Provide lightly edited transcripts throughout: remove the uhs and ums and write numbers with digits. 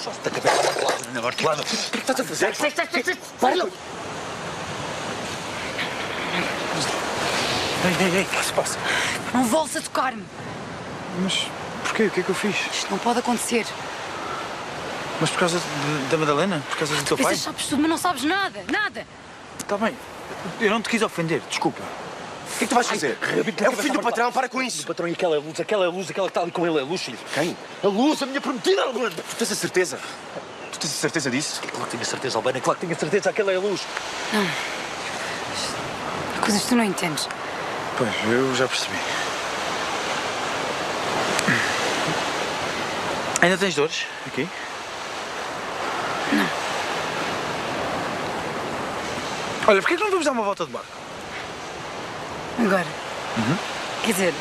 só-se da cabeça na hortelada. O que é que estás a fazer? Para! Ei, o que se passa? Não voltes a tocar-me. Mas porquê? O que é que eu fiz? Isto não pode acontecer. Mas por causa da Madalena? Por causa do teu pai? Pensas que sabes tudo, mas não sabes nada. Nada. Está bem. Eu não te quis ofender, desculpa. O que é que tu vais fazer? É o filho do patrão, para com isso! O patrão e aquela luz que está ali com ele, a luz, filho. Quem? A luz, a minha prometida, Albano. Tu tens a certeza? Tu tens a certeza disso? Claro que tenho a certeza, Albano, é claro que tenho a certeza, aquela é a luz. Não. Coisas que tu não entendes. Pois, eu já percebi. Ainda tens dores aqui? Não. Olha, porquê que não vamos dar uma volta de barco? Agora. Quer dizer,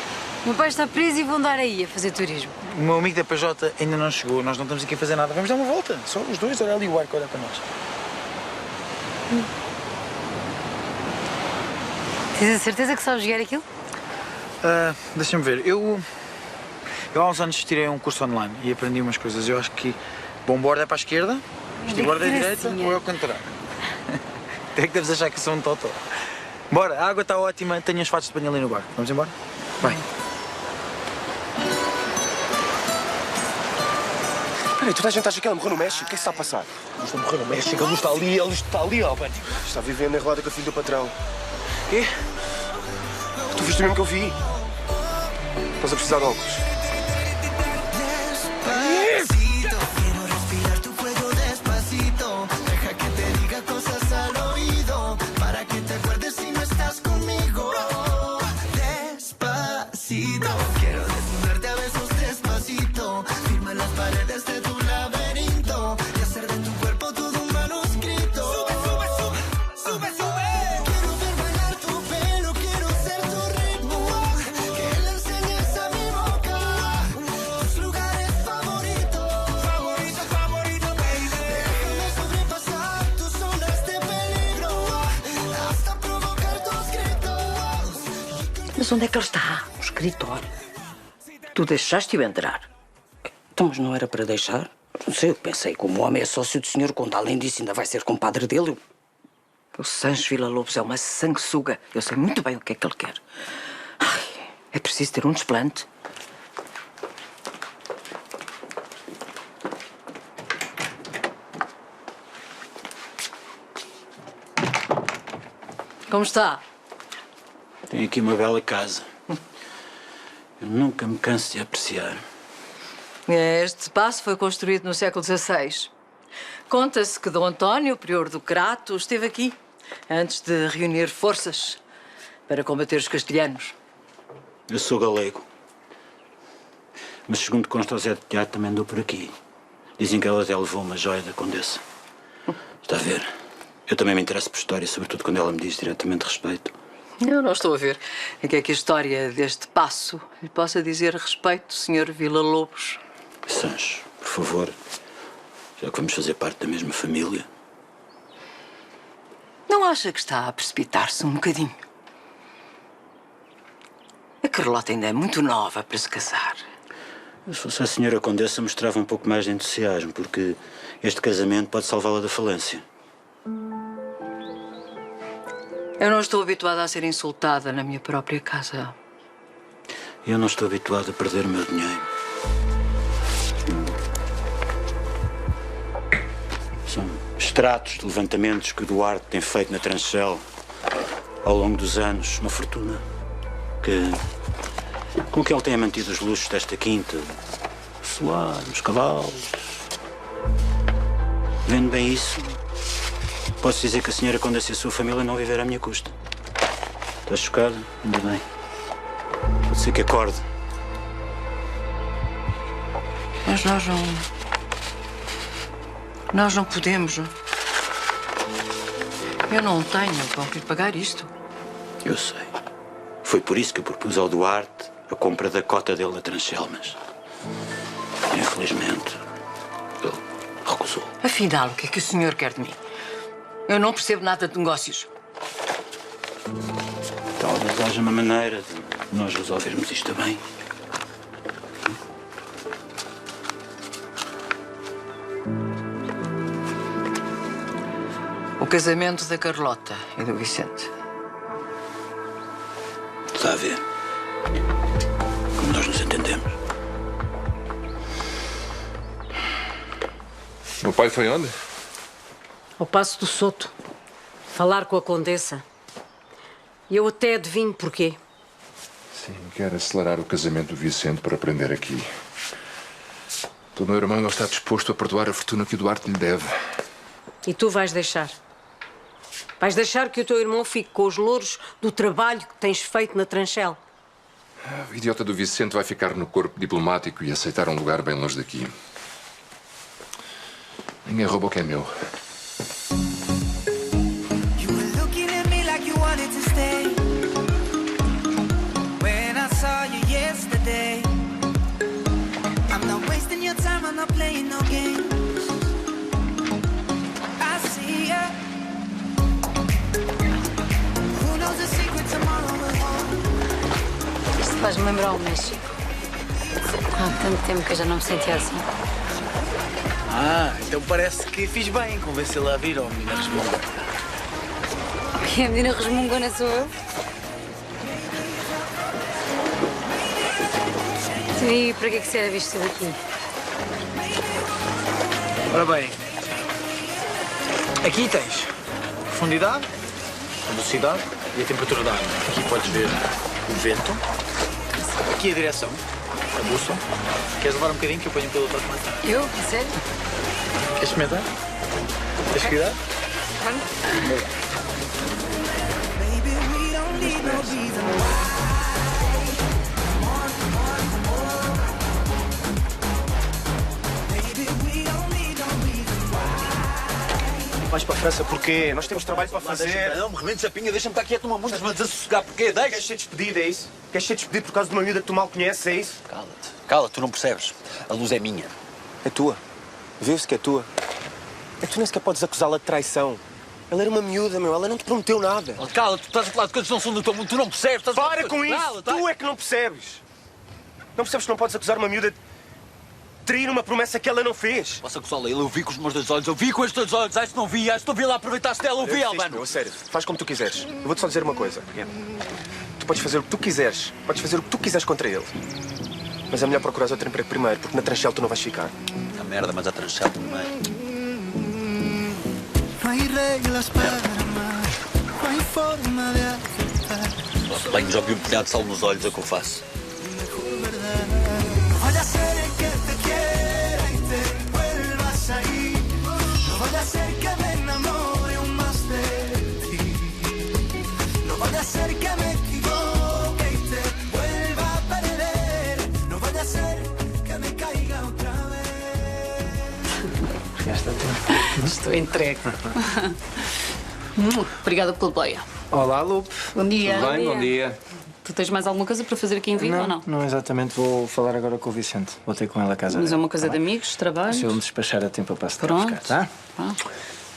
o meu pai está preso e vão dar aí a fazer turismo. O meu amigo da PJ ainda não chegou, nós não estamos aqui a fazer nada. Vamos dar uma volta. Só os dois, olha ali o barco, olha para nós. Tens a certeza que sabes guiar aquilo? Deixa-me ver. Eu há uns anos tirei um curso online e aprendi umas coisas. Eu acho que bomborda é para a esquerda, estiborda é à direita ou é ao contrário. Até que deves achar que sou um totó. Bora, a água está ótima, tenho os fatos de banho ali no barco. Vamos embora? Vai. Peraí, toda a gente acha que ela morreu no México? O que é que se está a passar? A luz está a morrer no México, a luz está ali, Albano. Está vivendo em roda com o filho do patrão. Quê? Tu viste o mesmo que eu vi? Estás a precisar de óculos. Quiero respirar tu cuello despacito. Deja que te diga cosas al oído. Para que te acuerdes si no estás conmigo. Despacito. Quiero desnudarte a besos despacito. Firma las paredes de tu laberinto. Y hacer de tu cuerpo todo un manuscrito. Sube. Quiero ver bailar tu pelo. Quiero ser tu ritmo. Que le enseñes a mi boca tus lugares favoritos. Favorito, baby. Déjame sobrepasar tus zonas de peligro. Hasta provocar tus gritos. Mas onde é que ele está? No escritório. Tu deixaste-o entrar. Então, mas não era para deixar? Não sei, eu pensei, como o homem é sócio do Sr. Conde, além disso ainda vai ser compadre dele. O Sancho Villa-Lobos é uma sanguessuga. Eu sei muito bem o que é que ele quer. Ai, é preciso ter um desplante. Como está? Tem aqui uma bela casa. Eu nunca me canso de apreciar. Este paço foi construído no século XVI. Conta-se que Dom António, prior do Crato, esteve aqui antes de reunir forças para combater os castelhanos. Eu sou galego. Mas segundo consta, o Zé de Telhado também andou por aqui. Dizem que ela até levou uma joia da condessa. Está a ver? Eu também me interesso por história, sobretudo quando ela me diz diretamente respeito. Eu não estou a ver em que é que a história deste paço lhe possa dizer respeito, Sr. Villa-Lobos. Sancho, por favor, já que vamos fazer parte da mesma família. Não acha que está a precipitar-se um bocadinho? A Carlota ainda é muito nova para se casar. Se fosse a senhora condessa, mostrava um pouco mais de entusiasmo, porque este casamento pode salvá-la da falência. Eu não estou habituada a ser insultada na minha própria casa. Eu não estou habituado a perder o meu dinheiro. São extratos de levantamentos que o Duarte tem feito na Tranchel ao longo dos anos. Uma fortuna com que ele tenha mantido os luxos desta quinta. O solar, os cavalos. Vendo bem isso, posso dizer que a senhora condessa e a sua família não viveram à minha custa. Está chocada? Ainda bem. Pode ser que acorde. Mas nós não podemos. Eu não tenho com que pagar isto. Eu sei. Foi por isso que eu propus ao Duarte a compra da cota dele na Tranchel, mas infelizmente ele recusou. Afinal, o que é que o senhor quer de mim? Eu não percebo nada de negócios. Talvez haja uma maneira de nós resolvermos isto bem. O casamento da Carlota e do Vicente. Está a ver? Como nós nos entendemos. Meu pai foi onde? Ao Passo do Soto. Falar com a Condessa. E eu até adivinho porquê. Sim, quer acelerar o casamento do Vicente para aprender aqui. O meu irmão não está disposto a perdoar a fortuna que o Duarte lhe deve. E tu vais deixar. Vais deixar que o teu irmão fique com os louros do trabalho que tens feito na Tranchel. O idiota do Vicente vai ficar no corpo diplomático e aceitar um lugar bem longe daqui. Ninguém rouba o que é meu. You were looking at me like you wanted to stay. When I saw you yesterday, I'm not wasting your time, I'm not playing no games. I see ya. Who knows the secret tomorrow will hold? Isto faz-me lembrar o México. Há tanto tempo que eu já não me sentia assim. Então parece que fiz bem em convencê-la a vir, menina resmunga. E a menina resmungona sou eu? E para que serve isto tudo aqui? Ora bem, aqui tens profundidade, a velocidade e a temperatura da água. Aqui podes ver o vento, aqui a direção, a bússola. Queres levar um bocadinho que eu ponho o piloto automático? Eu? Sério? Queres experimentar? Tens cuidado? Baby, we don't need no reason why. Baby, we don't need no reason why. Vais para a França porquê? Nós temos trabalho para fazer. Não me rebentes a pinha, deixa-me estar quieto uma munda, mas desassossegar porquê? Queres ser despedido, é isso? Queres ser despedido por causa de uma miúda que tu mal conheces, é isso? Cala-te. Cala-te, tu não percebes. A luz é minha. É tua. Viu-se que é tua. É que tu nem sequer podes acusá-la de traição. Ela era uma miúda, meu. Ela não te prometeu nada. Cala-te, tu estás a falar de coisas que não são do teu mundo, tu não percebes. Estás a falar Para de com coisas. isso! Tu é que não percebes. Não percebes que não podes acusar uma miúda de trair uma promessa que ela não fez. Posso acusá-la? Eu vi com os meus dois olhos, eu vi com estes dois olhos. Acho que não vi, acho que não vi lá, aproveitaste dela, eu vi, Albano. A sério, faz como tu quiseres. Eu vou-te só dizer uma coisa. Tu podes fazer o que tu quiseres. Podes fazer o que tu quiseres contra ele. Mas é melhor procurares outro emprego primeiro, porque na Tranchel tu não vais ficar. A merda, mas a Tranchel primeiro. No hay reglas para amar, no hay forma de aceptar. Bem, já vi um punhado de sal nos olhos, é o que eu faço. Voy a ser el que te quiera y te vuelvas a ir. No voy a ser que me enamore aún más de ti. No voy a ser que me equivoque y te vuelva a perder. No voy a ser que me caiga otra vez. Estou entregue. Obrigada pela boia. Olá, Lupe. Bom dia. Tudo bem? Bom dia. Tu tens mais alguma coisa para fazer aqui em Vigo ou não? Não exatamente. Vou falar agora com o Vicente. Vou ter com ele a casa. Mas é dele, uma coisa tá de bem? amigos, trabalho. Se eu me despachar a tempo, eu passo a Pronto. buscar, tá? Ah.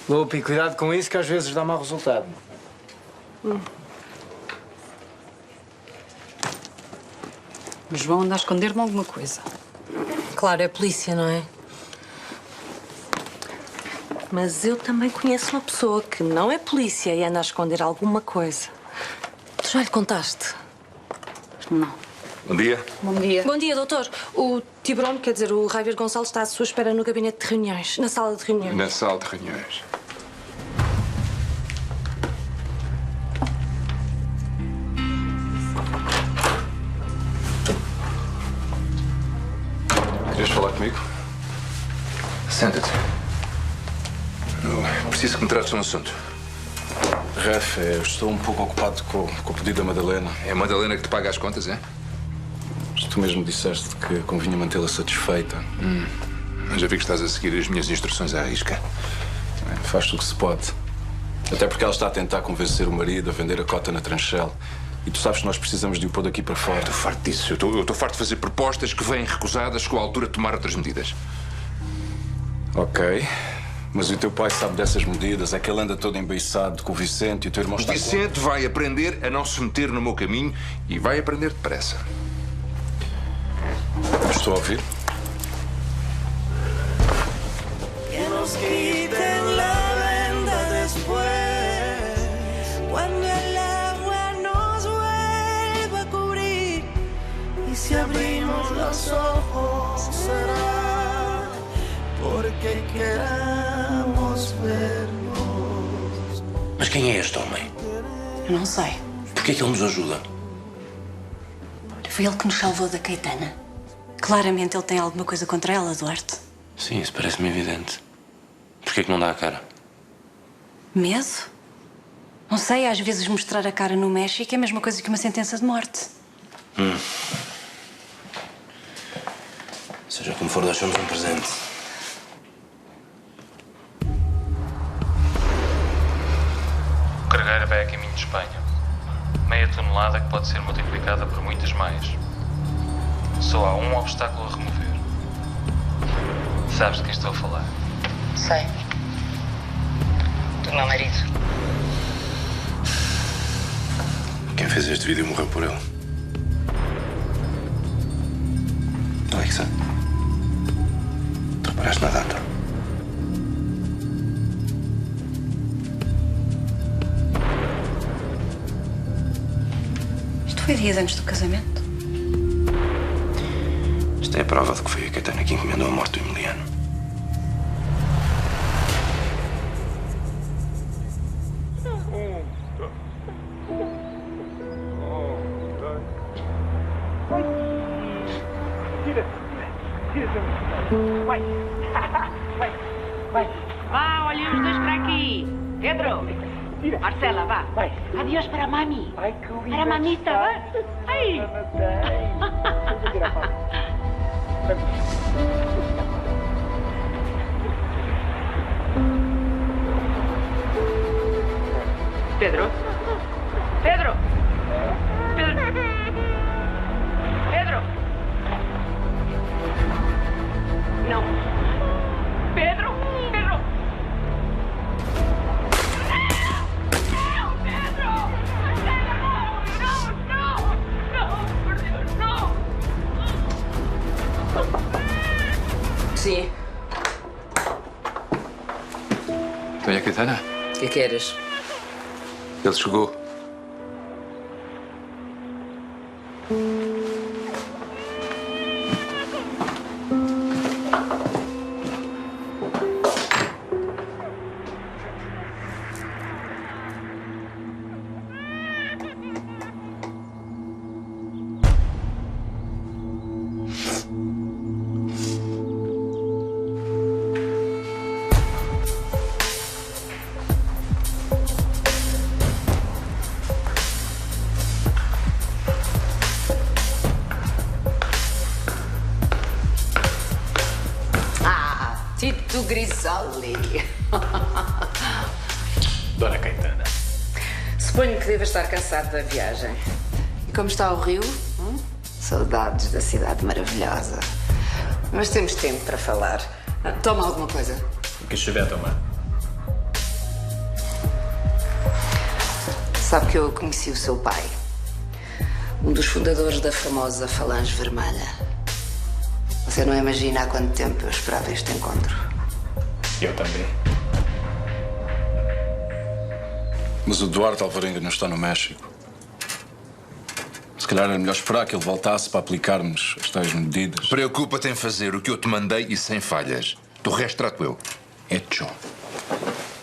Lupe, e cuidado com isso que às vezes dá mau resultado. O João anda a esconder-me alguma coisa. Claro, é polícia, não é? Mas eu também conheço uma pessoa que não é polícia e anda a esconder alguma coisa. Tu já lhe contaste? Não. Bom dia. Bom dia. Bom dia, doutor. O Tiburón, quer dizer, o Javier Gonçalves está à sua espera no gabinete de reuniões, na sala de reuniões. Na sala de reuniões. Querias falar comigo? Senta-te. Eu preciso que me trates de um assunto. Rafa, eu estou um pouco ocupado com o pedido da Madalena. É a Madalena que te paga as contas, é? Mas tu mesmo disseste que convinha mantê-la satisfeita. Já vi que estás a seguir as minhas instruções à risca. Faz tudo o que se pode. Até porque ela está a tentar convencer o marido a vender a cota na Tranchel. E tu sabes que nós precisamos de o pôr daqui para fora. Estou farto disso. Eu estou farto de fazer propostas que vêm recusadas com a altura de tomar outras medidas. Ok. Mas o teu pai sabe dessas medidas. É que ele anda todo embeiçado com o Vicente e o teu irmão está... O Vicente vai aprender a não se meter no meu caminho e vai aprender depressa. Estou a ouvir? Que nos quiten la venda después. los ojos será porque queramos vernos. Mas quem é este homem? Eu não sei. Por que é que ele nos ajuda? Foi ele que nos salvou da Caetana. Claramente ele tem alguma coisa contra ela, Duarte. Sim, isso parece-me evidente. Por que é que não dá a cara? Medo? Não sei, às vezes mostrar a cara no México é a mesma coisa que uma sentença de morte. Seja como for, deixamos um presente. O cargueiro vai a caminho de Espanha. Meia tonelada que pode ser multiplicada por muitas mais. Só há um obstáculo a remover. Sabes de quem estou a falar? Sei. Do meu marido. Quem fez este vídeo morreu por ele. Alexa, tu reparaste na data? Isto foi dias antes do casamento. Isto é a prova de que foi a Caetana que encomendou a morte do Emiliano. Vá, olhem os dois para aqui. Pedro, Marcela, vá. Adiós para mami. Para mamita, vá. Ai. Pedro. Pedro. Pedro. Pedro. Não. Pedro. Pedro. Sim. Tem a Caetana? O que queres? Ele chegou. Tito Grisoli. Dona Caetana. Suponho que deva estar cansado da viagem. E como está o Rio? Saudades da cidade maravilhosa. Mas temos tempo para falar. Toma alguma coisa. O que estiver a tomar. Sabe que eu conheci o seu pai. Um dos fundadores da famosa Falange Vermelha. Você não imagina há quanto tempo eu esperava este encontro. Eu também. Mas o Duarte Alvarenga não está no México. Se calhar era melhor esperar que ele voltasse para aplicarmos as tais medidas. Preocupa-te em fazer o que eu te mandei e sem falhas. Do resto trato eu. Hecho.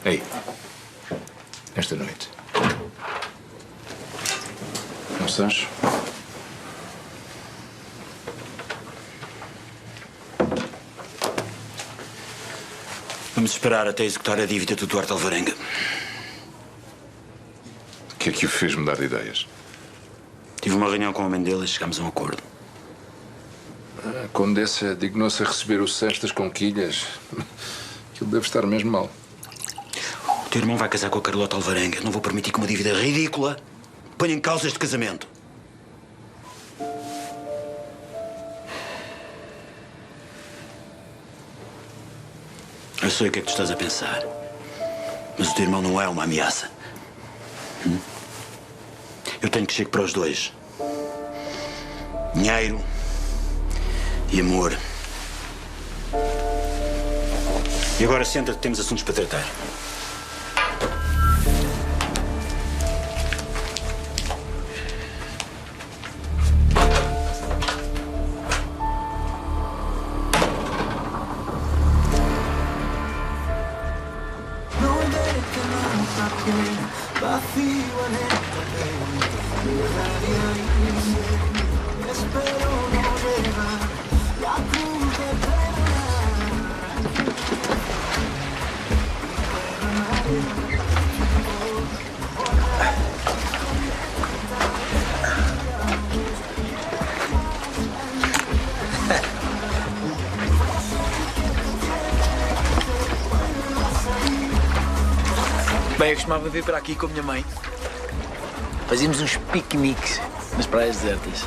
Ei, esta noite. Não Sancho? Vamos esperar até executar a dívida do Duarte Alvarenga. O que é que o fez mudar de ideias? Tive uma reunião com o homem dele e chegámos a um acordo. A Condessa dignou-se a receber o cesto das conquilhas. Aquilo deve estar mesmo mal. O teu irmão vai casar com a Carlota Alvarenga. Não vou permitir que uma dívida ridícula ponha em causa este casamento. Eu sei o que é que tu estás a pensar. Mas o teu irmão não é uma ameaça. Eu tenho que chegar para os dois. Dinheiro e amor. E agora senta-te, temos assuntos para tratar. esta piel, vacío en esta mente, nadie dice, espero no llegar, la cruz de Bem, eu costumava vir para aqui com a minha mãe. Fazíamos uns piqueniques nas praias desertas.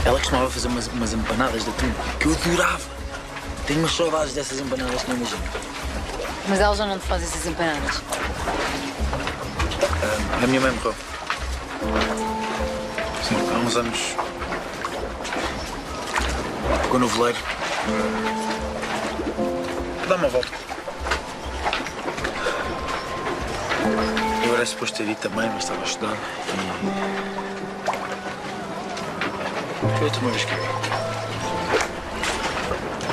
Ela costumava fazer umas empanadas de atum que eu adorava. Tenho umas saudades dessas empanadas que não imagino. Mas ela já não te faz essas empanadas. A minha mãe morreu. Sim, há uns anos. Ficou no veleiro. Dá uma volta. Eu era suposto ter ido também, mas estava a estudar. Foi a última vez que eu vi.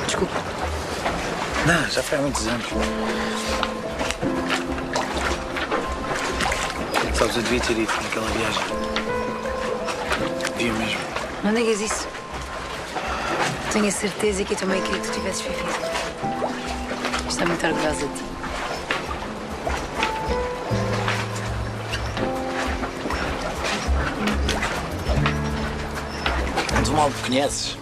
Desculpa. Não, já foi há muitos anos. Sabes, eu devia ter ido naquela viagem. Devia mesmo. Não digas isso. Tenho a certeza que eu também queria que tu tivesses vivido. Estou muito orgulhosa de ti. Tu mal me conheces.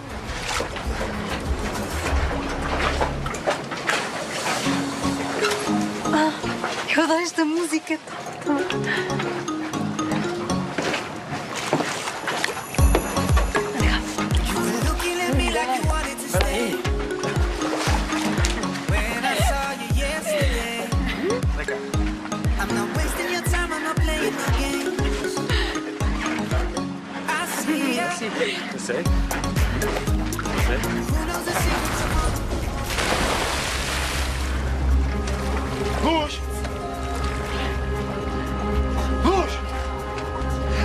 Eu adoro esta música. Eu sei. Luz! Luz!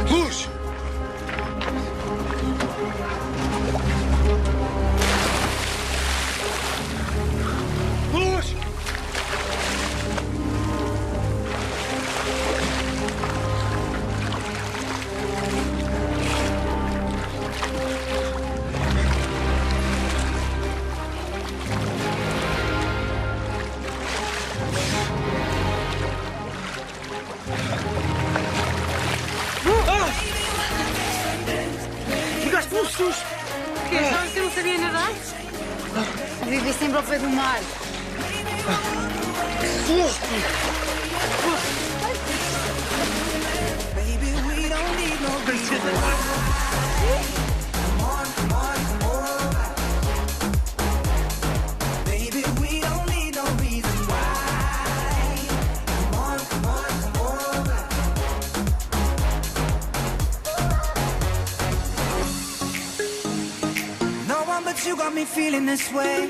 Luz! Luz! Ficaste um susto! Porque achava que eu não sabia nadar? Vivi sempre ao pé do mar. Susto! You got me feeling this way.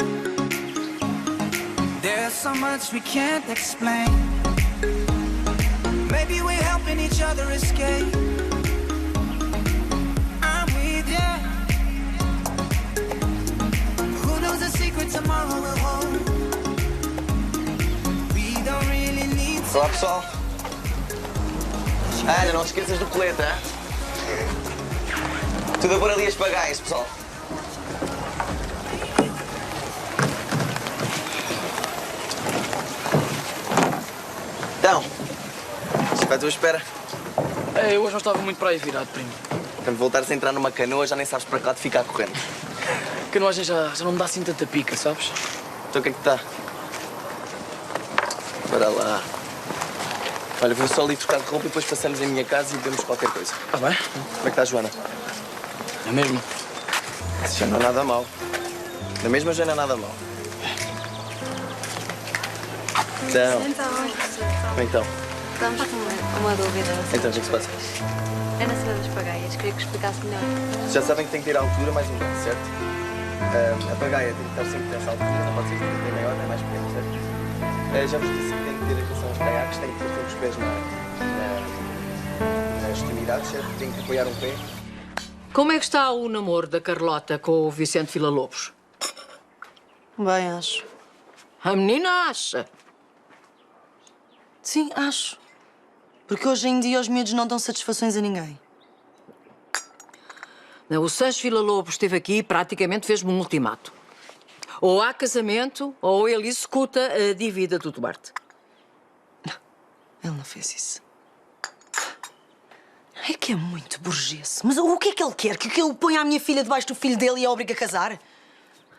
There's so much we can't explain. Maybe we're helping each other escape. I'm with you. Who knows the secret tomorrow will hold? We don't really need to. Olá, pessoal. Olha, não te esqueças do colete, hein? Tudo a pôr ali as pagaias, pessoal. Então, se vai à tua espera. Eu hoje não estava muito para aí virado, primo. Quando voltares a entrar numa canoa, já nem sabes para cá de ficar correndo. A canoagem já não me dá assim tanta pica, sabes? Então o que é que está? Para lá. Olha, vou só ali trocar de roupa e depois passamos em minha casa e vemos qualquer coisa. Tá bem? Como é que está a Joana? É mesmo? Isso já não é nada mal. Da mesma já não é nada mal. Então, como é que estão? Estamos com uma dúvida. Então, o que é que se passa? É na cena das pagaias. Queria que explicasse melhor. Já sabem que tem que ter a altura mais um grau, certo? A pagaia tem que estar sempre nessa altura, não pode ser que tem maior, nem mais pequeno, certo? Já vos disse que tem que ter atenção aos caiaques, tem que ter todos os pés nas extremidades, certo? Tem que apoiar um pé. Como é que está o namoro da Carlota com o Vicente Villa-Lobos? Bem, acho. A menina acha. Sim, acho. Porque hoje em dia os miúdos não dão satisfações a ninguém. Não, o Sancho Villa-Lobos esteve aqui e praticamente fez-me um ultimato. Ou há casamento, ou ele executa a dívida do Duarte. Ele não fez isso. É que é muito burguês. Mas o que é que ele quer? Que eu ponha a minha filha debaixo do filho dele e a obrigue a casar?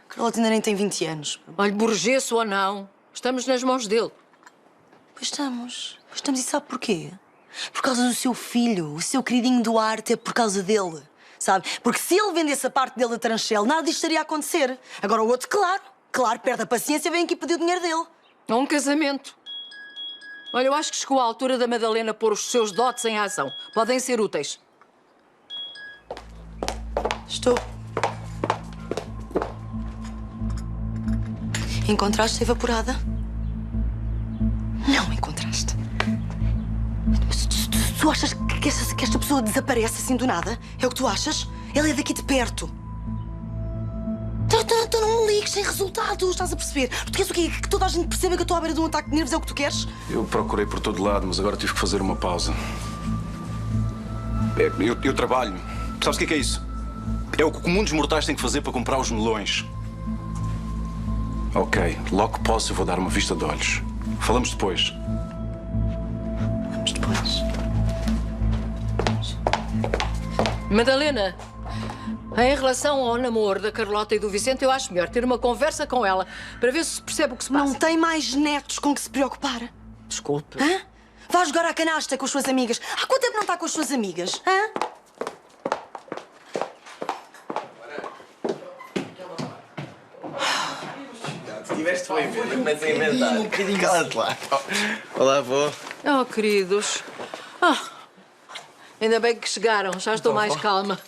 Carlota ainda nem tem 20 anos. Olha, burguês ou não, estamos nas mãos dele. Pois estamos. Pois estamos. E sabe porquê? Por causa do seu filho, o seu queridinho Duarte, é por causa dele. Sabe? Porque se ele vendesse a parte dele a Tranchel, nada disto estaria a acontecer. Agora o outro, claro, perde a paciência e vem aqui pedir o dinheiro dele. É um casamento. Olha, eu acho que chegou a altura da Madalena pôr os seus dotes em ação. Podem ser úteis. Estou. Encontraste a evaporada? Não encontraste. Mas tu achas que esta pessoa desaparece assim do nada? É o que tu achas? Ela é daqui de perto. Tu não me ligues sem resultados, estás a perceber? Tu queres o quê? Que toda a gente perceba que eu estou à beira de um ataque de nervos, é o que tu queres? Eu procurei por todo lado, mas agora tive que fazer uma pausa. Eu trabalho. Sabes o que é isso? É o que o comum dos mortais tem que fazer para comprar os melões. Ok, logo que posso eu vou dar uma vista de olhos. Falamos depois. Falamos depois. Madalena, em relação ao namoro da Carlota e do Vicente, eu acho melhor ter uma conversa com ela para ver se percebe o que se passa. Não tem mais netos com que se preocupar. Desculpe. Hã? Vá jogar à canasta com as suas amigas. Há quanto tempo não está com as suas amigas? Hã? Tiveste bem, Pedro. Começa a inventar. Cala-te lá. Olá, avó. Oh, queridos. Ainda bem que chegaram. Já estou mais calma.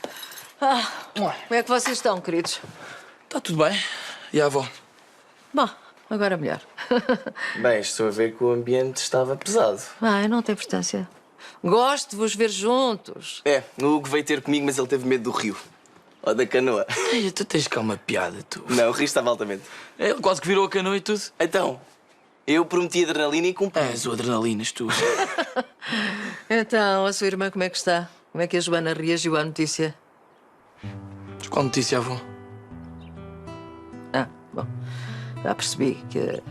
Como é que vocês estão, queridos? Está tudo bem. E a avó? Bom, agora melhor. Bem, estou a ver que o ambiente estava pesado. Não tem importância. Gosto de vos ver juntos. É, o Hugo veio ter comigo, mas ele teve medo do rio. Ou da canoa. Ei, tu tens cá uma piada, tu. Não, o rio estava altamente. Ele quase que virou a canoa e tudo. Então, eu prometi adrenalina e cumpri. És o adrenalinas, tu. Então, a sua irmã como é que está? Como é que a Joana reagiu à notícia? Qual notícia, avó? Bom, já percebi que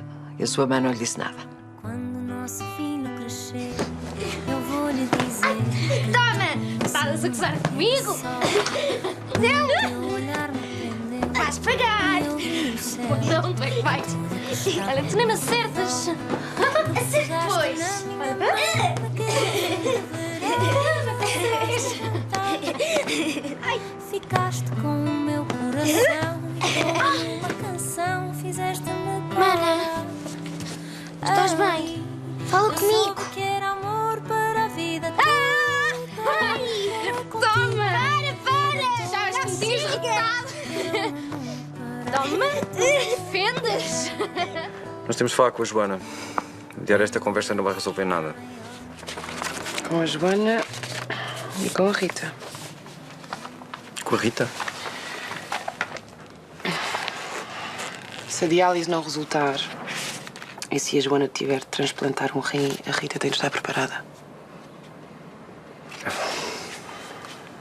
a sua mãe não lhe disse nada. Quando nosso filho crescer, eu vou lhe dizer. Toma! Estás a gozar comigo? Não! Vais pagar! Não, tu é que vais? Olha, tu nem me acertas! Acerto depois! Ficaste com o meu coração. Uma canção fizeste-me. Mana, estás bem? Fala comigo! Quero amor para a vida. Toma! Para! Já és que me tinhas derrotado! Toma! Defendes! Nós temos de falar com a Joana. Adiar esta conversa não vai resolver nada. Com a Joana e com a Rita. Com a Rita? Se a diálise não resultar e se a Joana tiver de transplantar um rim, a Rita tem de estar preparada.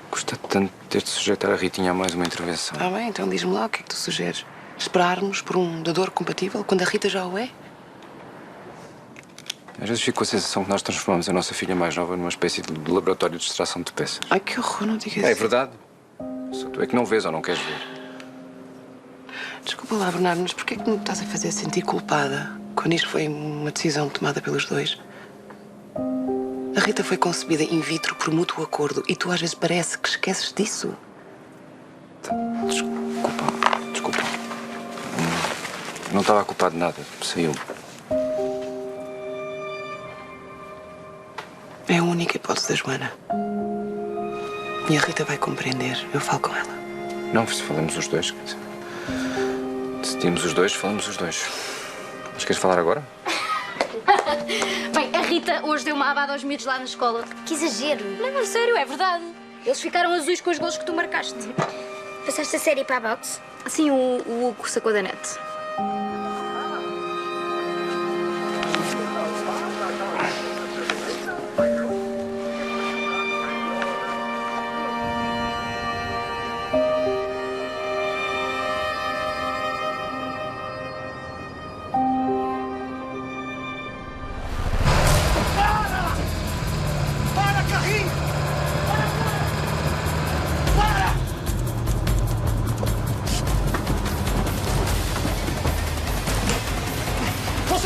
Custa tanto ter de sujeitar a Ritinha a mais uma intervenção. Tá bem, então diz-me lá o que é que tu sugeres. Esperarmos por um dador compatível quando a Rita já o é? Às vezes fico com a sensação que nós transformamos a nossa filha mais nova numa espécie de laboratório de extração de peças. Ai, que horror, não digas É isso. verdade. Só tu é que não vês ou não queres ver. Desculpa lá, Bernardo, mas porquê é que me estás a fazer sentir culpada quando isto foi uma decisão tomada pelos dois? A Rita foi concebida in vitro por mútuo acordo e tu às vezes parece que esqueces disso. Desculpa. Não estava a culpar de nada. Saiu. É a única hipótese da Joana. E a Rita vai compreender. Eu falo com ela. Não, se falamos os dois. Decidimos os dois, falamos os dois. Mas queres falar agora? Bem, a Rita hoje deu uma abada aos miúdos lá na escola. Que exagero! Não, sério, é verdade. Eles ficaram azuis com os golos que tu marcaste. Passaste a série para a boxe? Sim, o Hugo sacou da net.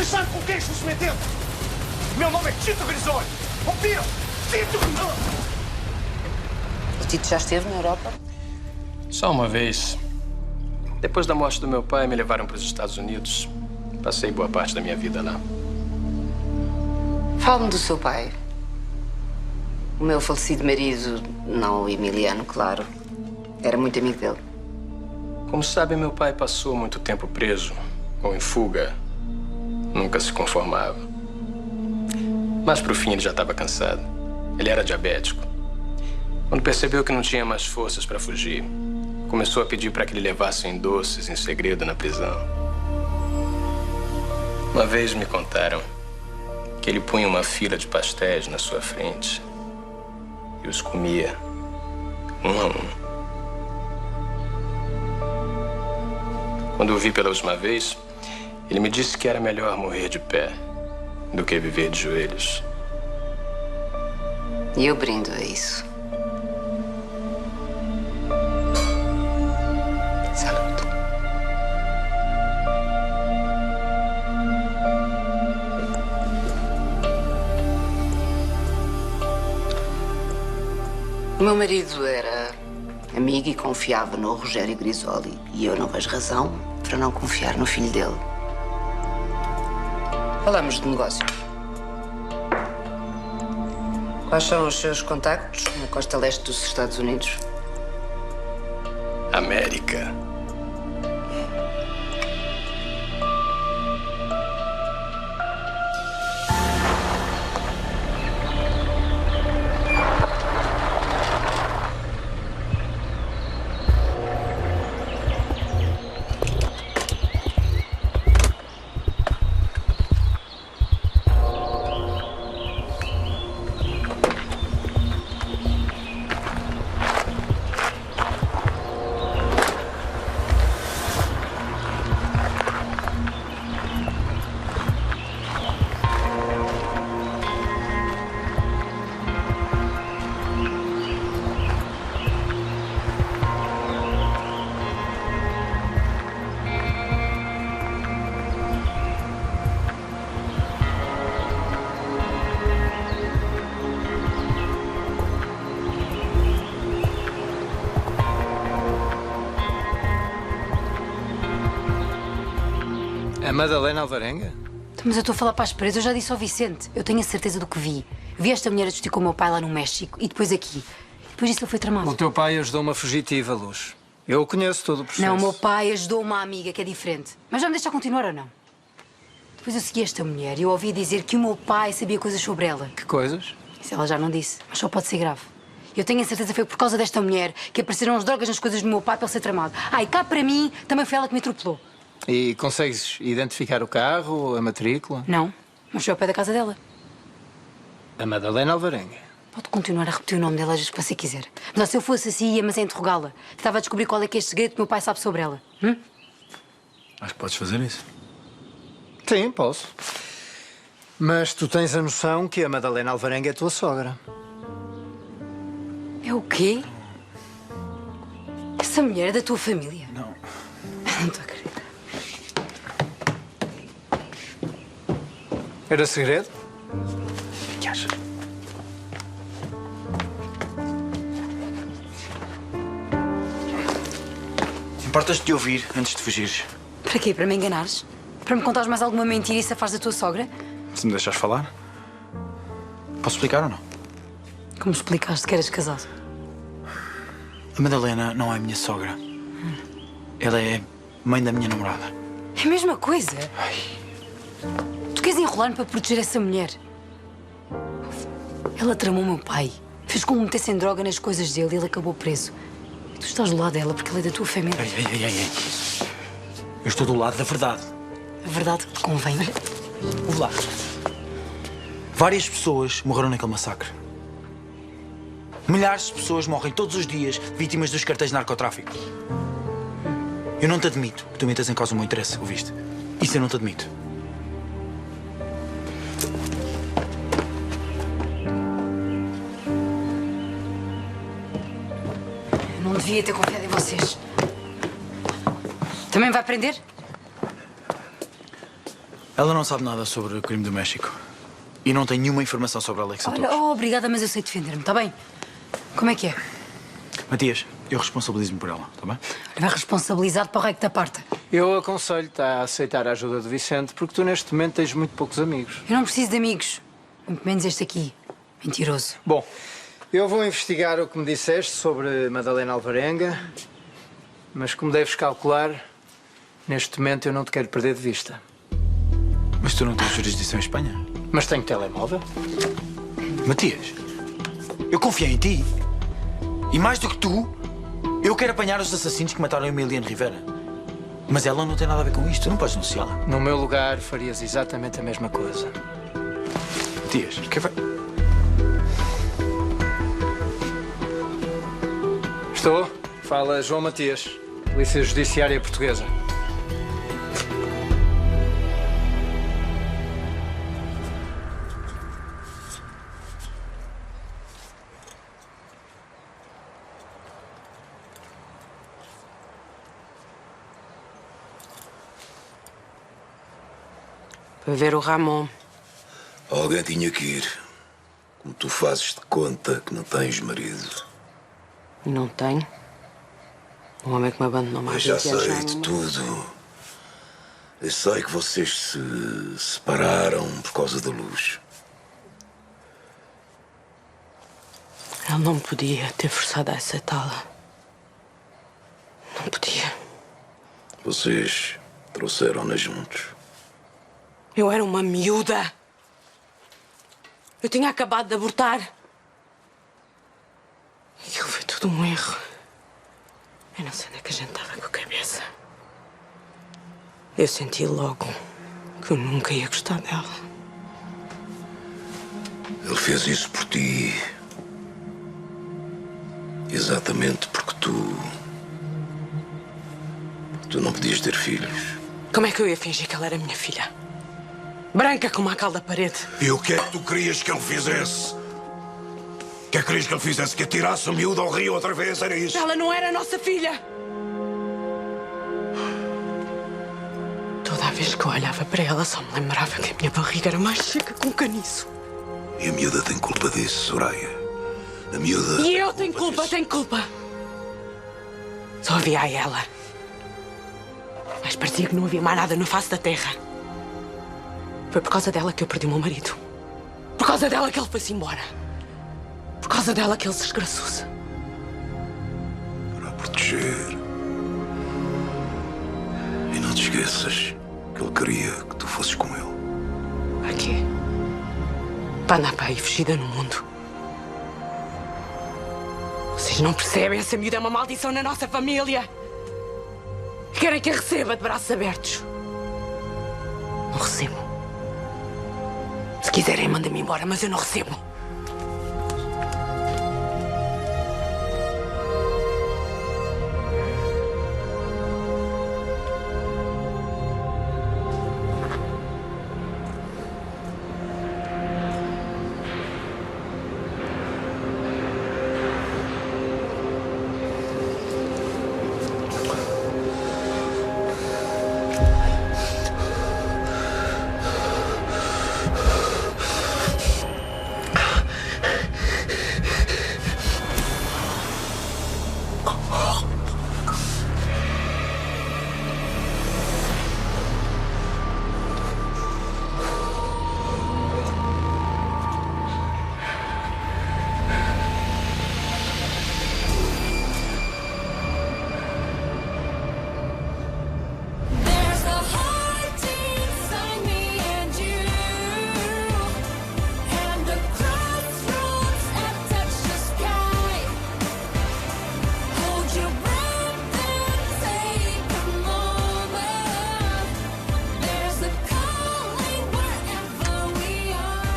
Vocês sabem com quem estão se metendo? Meu nome é Tito Grisoli. Ouviram? Tito Grisoli. O Tito já esteve na Europa? Só uma vez. Depois da morte do meu pai, me levaram para os Estados Unidos. Passei boa parte da minha vida lá. Fala-me do seu pai. O meu falecido marido, não o Emiliano, claro, era muito amigo dele. Como sabem, meu pai passou muito tempo preso ou em fuga. Nunca se conformava. Mas pro fim ele já estava cansado. Ele era diabético. Quando percebeu que não tinha mais forças para fugir, começou a pedir para que ele levassem doces em segredo na prisão. Uma vez me contaram que ele punha uma fila de pastéis na sua frente e os comia um a um. Quando o vi pela última vez, ele me disse que era melhor morrer de pé do que viver de joelhos. E eu brindo a isso. Salute. O meu marido era amigo e confiava no Rogério Grisoli. E eu não vejo razão para não confiar no filho dele. Falamos de negócios. Quais são os seus contactos na costa leste dos Estados Unidos? América. A Madalena Alvarenga? Mas eu estou a falar para as paredes, eu já disse ao Vicente. Eu tenho a certeza do que vi. Vi esta mulher a discutir com o meu pai lá no México e depois aqui. E depois disso ele foi tramado. O teu pai ajudou uma fugitiva, Luz. Eu conheço todo o processo. Não, o meu pai ajudou uma amiga que é diferente. Mas já me deixa continuar ou não? Depois eu segui esta mulher e eu ouvi dizer que o meu pai sabia coisas sobre ela. Que coisas? Isso ela já não disse, mas só pode ser grave. Eu tenho a certeza que foi por causa desta mulher que apareceram as drogas nas coisas do meu pai para ele ser tramado. E cá para mim também foi ela que me atropelou. E consegues identificar o carro, a matrícula? Não, mas foi ao pé da casa dela. A Madalena Alvarenga. Pode continuar a repetir o nome dela às vezes que você quiser. Mas se eu fosse assim, ia-me a interrogá-la. Tentava a descobrir qual é que é este segredo que o meu pai sabe sobre ela. Acho que podes fazer isso. Sim, posso. Mas tu tens a noção que a Madalena Alvarenga é a tua sogra. É o quê? Essa mulher é da tua família? Não. Não estou a acreditar. Era segredo? O que achas? Importas-te de ouvir antes de fugires? Para quê? Para me enganares? Para me contares mais alguma mentira e safares da tua sogra? Se me deixares falar? Posso explicar ou não? Como explicaste que eras casado? A Madalena não é a minha sogra. Ela é mãe da minha namorada. É a mesma coisa. Tu queres enrolar-me para proteger essa mulher? Ela tramou o meu pai. Fez com que metessem droga nas coisas dele e ele acabou preso. E tu estás do lado dela porque ela é da tua família. Ei. Eu estou do lado da verdade. A verdade que te convém. Ouve lá. Várias pessoas morreram naquele massacre. Milhares de pessoas morrem todos os dias vítimas dos cartéis de narcotráfico. Eu não te admito que tu metas em causa o meu interesse, ouviste? Isso eu não te admito. Eu não devia ter confiado em vocês. Também vai prender? Ela não sabe nada sobre o crime do México. E não tem nenhuma informação sobre Alex Santos. Olha, obrigada, mas eu sei defender-me, está bem? Como é que é? Matias, eu responsabilizo-me por ela, está bem? Vai responsabilizado para o resto da parte. Eu aconselho-te a aceitar a ajuda do Vicente, porque tu neste momento tens muito poucos amigos. Eu não preciso de amigos. Muito menos este aqui. Mentiroso. Bom, eu vou investigar o que me disseste sobre Madalena Alvarenga, mas como deves calcular, neste momento eu não te quero perder de vista. Mas tu não tens jurisdição em Espanha? Mas tenho telemóvel. Matias, eu confiei em ti. E mais do que tu, eu quero apanhar os assassinos que mataram a Emiliano Rivera. Mas ela não tem nada a ver com isto, tu não podes denunciá-la. No meu lugar, farias exatamente a mesma coisa. Matias, o que vai... Estou. Fala João Matias, Polícia Judiciária Portuguesa. Para ver o Ramon. Alguém tinha que ir. Como tu fazes de conta que não tens marido. E não tenho. Um homem que me abandonou mais Eu já 20 anos sei já de não- tudo. Eu sei que vocês se separaram por causa da luz. Ele não podia ter forçado a aceitá-la. Não podia. Vocês trouxeram-na juntos. Eu era uma miúda. Eu tinha acabado de abortar. Aquilo foi tudo um erro. Eu não sei onde é que a gente estava com a cabeça. Eu senti logo que eu nunca ia gostar dela. Ele fez isso por ti. Exatamente porque tu não podias ter filhos. Como é que eu ia fingir que ela era minha filha? Branca como a cal da parede. E o que é que tu querias que ele fizesse? O que é que querias que ele fizesse? Que atirasse a miúda ao rio outra vez? Era isso? Ela não era nossa filha. Toda a vez que eu olhava para ela, só me lembrava que a minha barriga era mais seca que um caniço. E a miúda tem culpa disso, Soraya. A miúda... E eu tenho culpa, tenho culpa. Só havia a ela. Mas parecia que não havia mais nada no face da terra. Foi por causa dela que eu perdi o meu marido. Por causa dela que ele foi-se embora. Por causa dela que ele se esgraçou-se. Para proteger. E não te esqueças que ele queria que tu fosses com ele. Para quê? Para andar para aí fugida no mundo. Vocês não percebem? Essa miúda é uma maldição na nossa família. Querem que a receba de braços abertos. Não recebo. Se quiserem, mandem-me embora, mas eu não recebo. There's a heart inside me and you, and the crossroads that touch the sky. Hold your breath and take a moment. There's a calling wherever we are,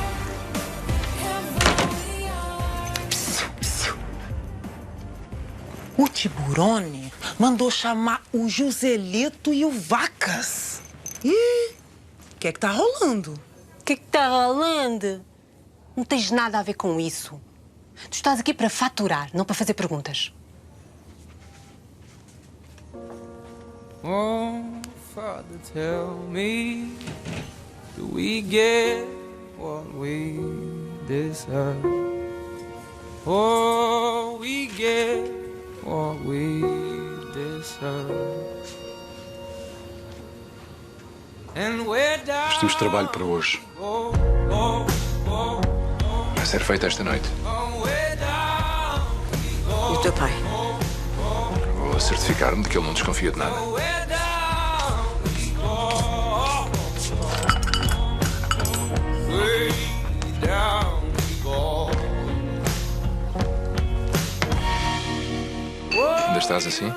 O Tiburone mandou chamar o Joselito e o Vacas. Ih, o que é que tá rolando? O que é que tá rolando? Não tens nada a ver com isso. Tu estás aqui para faturar, não para fazer perguntas. Oh, Father, tell me Do we get what we deserve? Oh, we get what we deserve. And we're down. Nós temos trabalho para hoje. Vai ser feito esta noite. E o teu pai? Vou certificar-me de que ele não desconfia de nada. Ainda estás assim?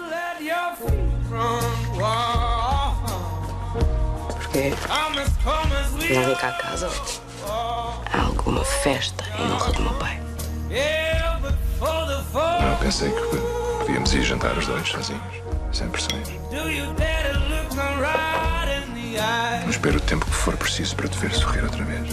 Porquê? Não vem cá a casa? Há alguma festa em honra do meu pai? Não, pensei que podíamos ir jantar os dois sozinhos, sem pressões. Vamos espero o tempo que for preciso para te ver sorrir outra vez.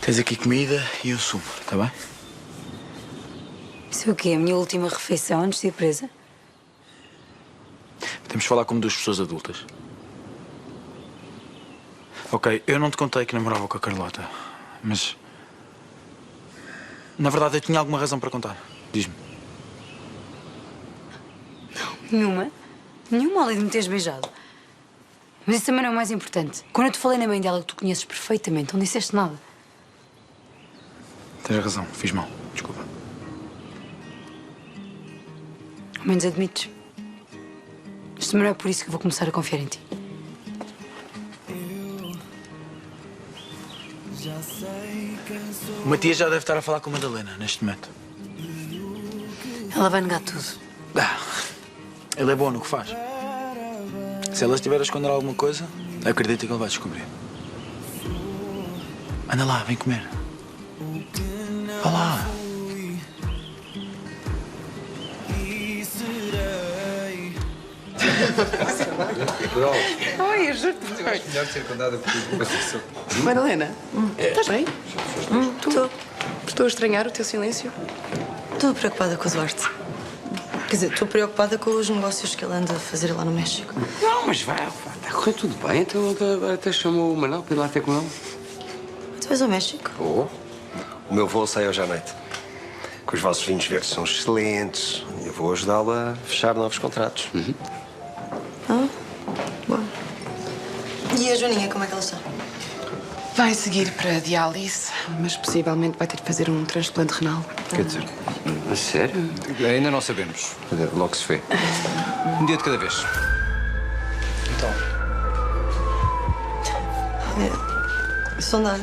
Tens aqui comida e um sumo, está bem? Isso é o quê? A minha última refeição antes de ir presa? Podemos falar como duas pessoas adultas. Ok, eu não te contei que namorava com a Carlota, mas... Na verdade, eu tinha alguma razão para contar. Diz-me. Nenhuma. Nenhuma, além de me teres beijado. Mas isso também não é o mais importante. Quando eu te falei na mãe dela que tu conheces perfeitamente, não disseste nada. Tens razão, fiz mal. Desculpa. Ao menos admites. Mas também não é por isso que eu vou começar a confiar em ti. O Matias já deve estar a falar com a Madalena neste momento. Ela vai negar tudo. Ele é bom no que faz. Se ela estiver a esconder alguma coisa, acredita que ele vai descobrir. Anda lá, vem comer. Vá lá. Oi, eu juro-te. Melhor ter contado a Madalena, estás bem? Estou a estranhar o teu silêncio. Estou preocupada com o Duarte. Quer dizer, estou preocupada com os negócios que ele anda a fazer lá no México. Não, mas vai, está a correr tudo bem. Então agora até chamou o Manuel para ir lá ter com ele. Tu vais ao México? Vou. O meu voo sai hoje à noite. Que os vossos vinhos verdes são excelentes. Eu vou ajudá-lo a fechar novos contratos. Ah, bom. E a Joaninha, como é que ela está? Vai seguir para a diálise, mas possivelmente vai ter de fazer um transplante renal. Quer dizer, a sério? Ainda não sabemos. Logo se vê. Um dia de cada vez. Então. Sonda,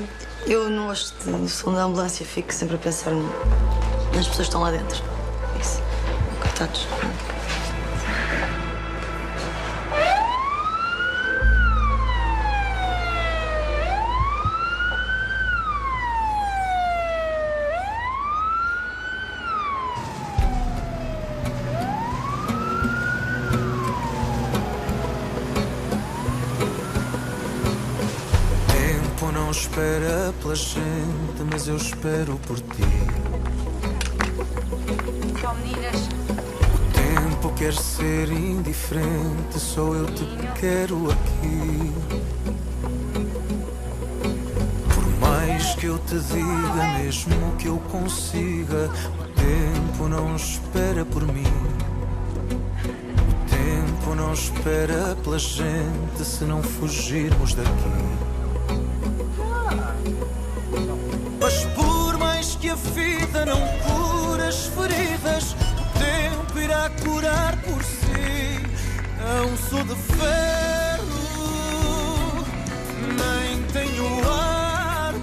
eu não gosto do som da ambulância, fico sempre a pensar nas pessoas que estão lá dentro. Isso. Coitados. Não espera pela gente, mas eu espero por ti. Então, meninas. O tempo quer ser indiferente, só eu te quero aqui. Por mais que eu te diga, mesmo que eu consiga, o tempo não espera por mim. O tempo não espera pela gente se não fugirmos daqui. Mas por mais que a vida não cure as feridas, o tempo irá curar por si. Não sou de ferro, nem tenho armas,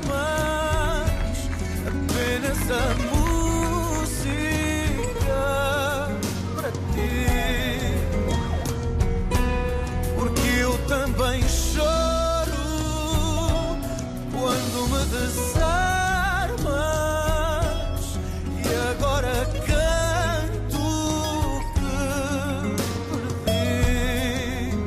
apenas a música para ti. Porque eu também choro quando me desarmas. Agora canto que perdi.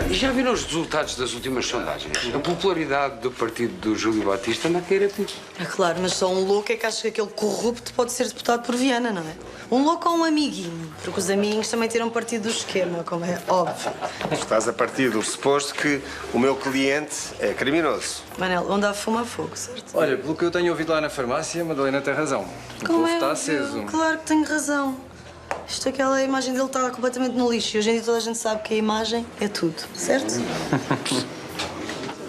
Olha, já viram os resultados das últimas sondagens? A popularidade do partido do Júlio Batista anda a cair a pico. É claro, mas só um louco é que acha que aquele corrupto pode ser deputado por Viana, não é? Um louco ou um amiguinho? Porque os amiguinhos também tiram partido do esquema, como é óbvio. Estás a partir do suposto que o meu cliente é criminoso. Manel, onde há fumo há fogo, certo? Olha, pelo que eu tenho ouvido lá na farmácia, a Madalena tem razão. O Como povo é está óbvio? aceso. Claro que tenho razão. Aquela imagem dele está completamente no lixo. E hoje em dia toda a gente sabe que a imagem é tudo, certo?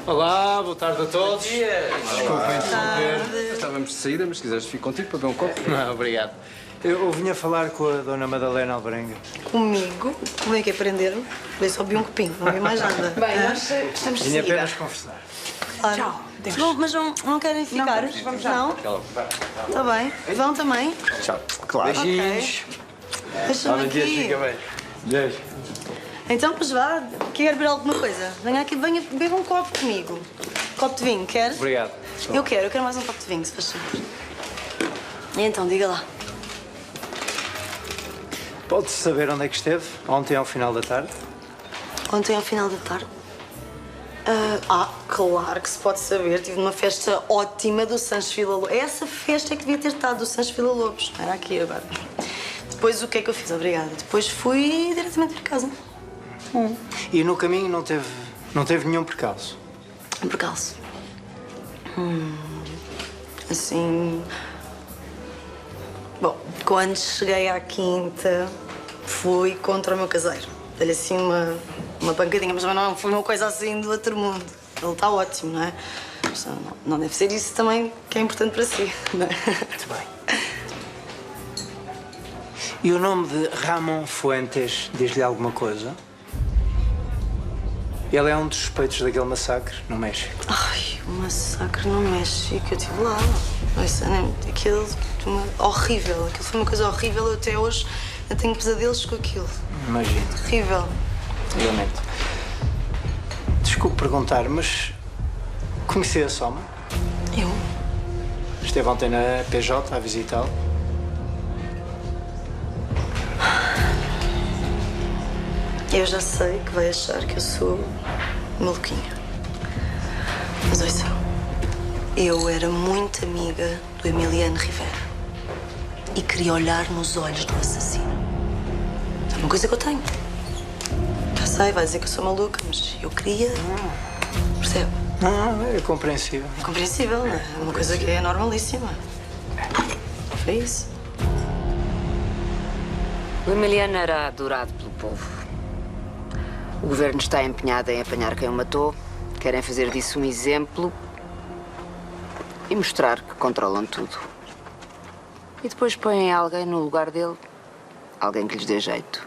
Olá, boa tarde a todos. Desculpem interromper. Estávamos de saída, mas se quiseres fico contigo para beber um copo. Não, obrigado. Eu vinha falar com a dona Madalena Alvarenga. Comigo? Como é que é prender-me? Eu só vi um copinho, não vi mais nada. Bem, nós estamos de Vinha saída. Apenas conversar. Claro. Tchau. Bom, mas não querem ficar? Não, vamos já. Não? Está bem. Vão também? Tchau. Claro. Beijinhos. Deixa-me aqui. Beijo. Então, pois vá. Quer beber alguma coisa? Venha aqui, venha beber um copo comigo. Copo de vinho, quer? Obrigado. Eu quero mais um copo de vinho, se faz favor. E então, diga lá. Pode-se saber onde é que esteve ontem ao final da tarde? Ontem ao final da tarde? Claro que se pode saber. Tive numa festa ótima do Sancho Villa-Lobos. Essa festa é que devia ter estado do Sancho Villa-Lobos. Era aqui agora. Depois o que é que eu fiz? Obrigada. Depois fui diretamente para casa. E no caminho não teve nenhum percalço? Um percalço? Assim... Bom, quando cheguei à quinta, fui contra o meu caseiro. Dei-lhe assim uma pancadinha, mas não foi uma coisa assim do outro mundo. Ele está ótimo, não é? Mas não deve ser isso também que é importante para si, não é? Muito bem. E o nome de Ramon Fuentes diz-lhe alguma coisa? Ele é um dos suspeitos daquele massacre no México. Ai, o massacre no México, eu estive lá. Aquilo horrível, aquilo foi uma coisa horrível. Eu até hoje eu tenho pesadelos com aquilo. Imagino. Terrível. Realmente. Desculpe perguntar, mas conhecia a Soma? Eu? Esteve ontem na PJ a visitá-lo? Eu já sei que vai achar que eu sou maluquinha. Mas ouça, eu era muito amiga do Emiliano Rivera e queria olhar nos olhos do assassino. É uma coisa que eu tenho. Já sei, vai dizer que eu sou maluca, mas eu queria... Percebe? É compreensível. É compreensível, não é? É uma coisa que é normalíssima. Foi isso. O Emiliano era adorado pelo povo. O governo está empenhado em apanhar quem o matou. Querem fazer disso um exemplo e mostrar que controlam tudo. E depois põem alguém no lugar dele, alguém que lhes dê jeito.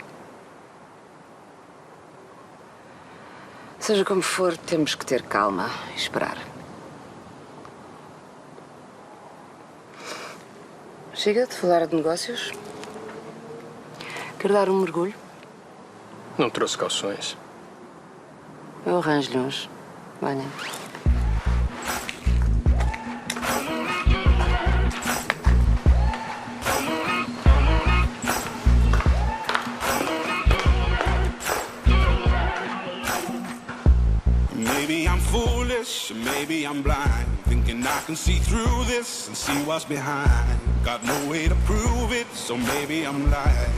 Seja como for, temos que ter calma e esperar. Chega de falar de negócios? Quer dar um mergulho? Não trouxe calções. Eu arranjo-lhe uns. Venha. Maybe I'm foolish, maybe I'm blind, thinking I can see through this and see what's behind. Got no way to prove it, so maybe I'm lying.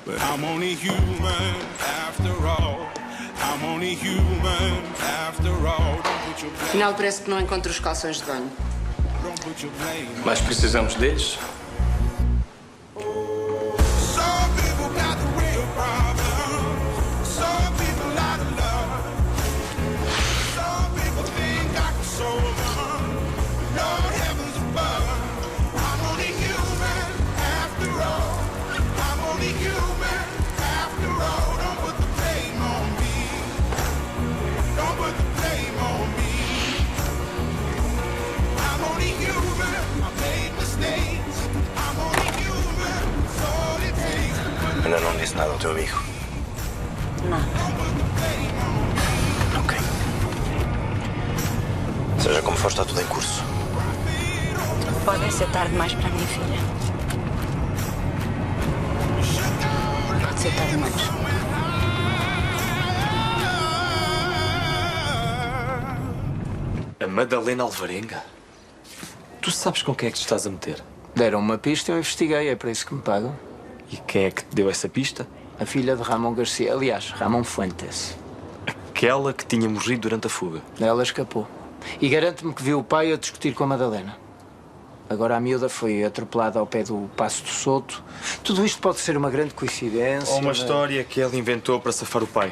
But I'm only human after all. I'm only human after all. Don't put your blame, Afinal, parece que não encontro os calções de banho. don't put your blame. Mas precisamos deles? Some people got the real problems. Some people out of love. Some people think I can solve them. Lord heavens above. I'm only human after all. I'm only human after all. Don't put the blame on me. Don't put the blame on me. I'm only human. I made mistakes. I'm only human. It's all it takes. Ainda não disse nada ao teu amigo. Ok. Seja como for, está tudo em curso. Pode ser tarde demais para a minha filha. Pode ser tarde demais. Madalena Alvarenga? Tu sabes com quem é que te estás a meter? Deram uma pista, eu investiguei, é para isso que me pagam. E quem é que te deu essa pista? A filha de Ramon Garcia, aliás, Ramon Fuentes. Aquela que tinha morrido durante a fuga. Ela escapou. E garanto-me que viu o pai a discutir com a Madalena. Agora a miúda foi atropelada ao pé do Passo do Souto. Tudo isto pode ser uma grande coincidência. Ou uma história que ela inventou para safar o pai.